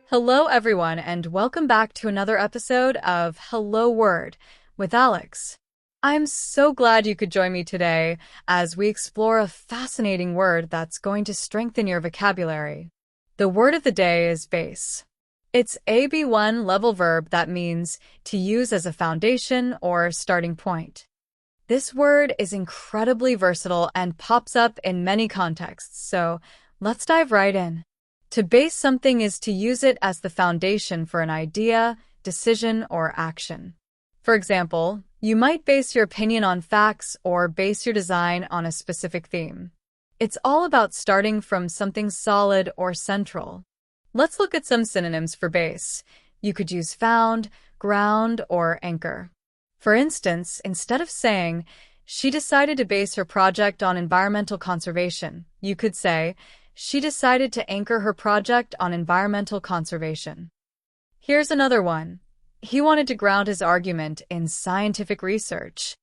Hello, everyone, and welcome back to another episode of Hello Word with Alex. I'm so glad you could join me today as we explore a fascinating word that's going to strengthen your vocabulary. The word of the day is base. It's a B1 level verb that means to use as a foundation or starting point. This word is incredibly versatile and pops up in many contexts, so let's dive right in. To base something is to use it as the foundation for an idea, decision, or action. For example, you might base your opinion on facts or base your design on a specific theme. It's all about starting from something solid or central. Let's look at some synonyms for base. You could use found, ground, or anchor. For instance, instead of saying, "She decided to base her project on environmental conservation," you could say, "She decided to anchor her project on environmental conservation." Here's another one. He wanted to ground his argument in scientific research.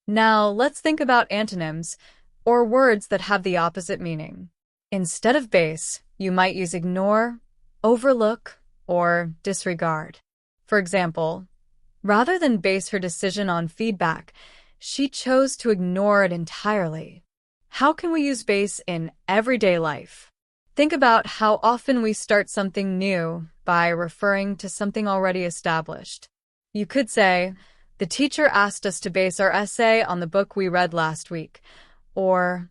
Now, let's think about antonyms, or words that have the opposite meaning. Instead of base, you might use ignore, overlook, or disregard. For example, rather than base her decision on feedback, she chose to ignore it entirely. How can we use base in everyday life? Think about how often we start something new by referring to something already established. You could say, "The teacher asked us to base our essay on the book we read last week," or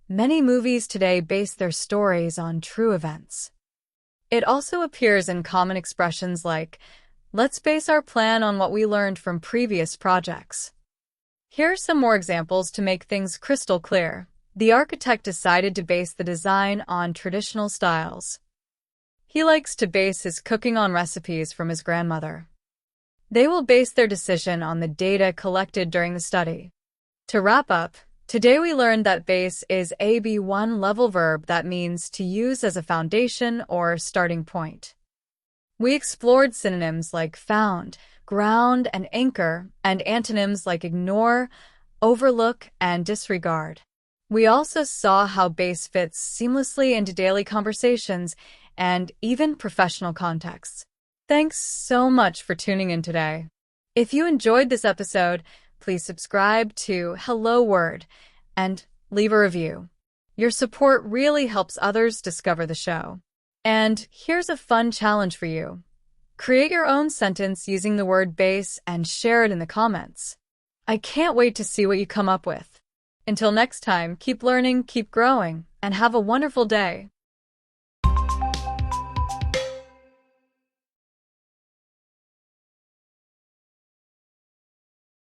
"Many movies today base their stories on true events." It also appears in common expressions like, "Let's base our plan on what we learned from previous projects." Here are some more examples to make things crystal clear. The architect decided to base the design on traditional styles. He likes to base his cooking on recipes from his grandmother. They will base their decision on the data collected during the study. To wrap up, today we learned that base is a B1 level verb that means to use as a foundation or starting point. We explored synonyms like found, ground, and anchor, and antonyms like ignore, overlook, and disregard. We also saw how base fits seamlessly into daily conversations and even professional contexts. Thanks so much for tuning in today. If you enjoyed this episode, please subscribe to Hello Word and leave a review. Your support really helps others discover the show. And here's a fun challenge for you. Create your own sentence using the word base and share it in the comments. I can't wait to see what you come up with. Until next time, keep learning, keep growing, and have a wonderful day.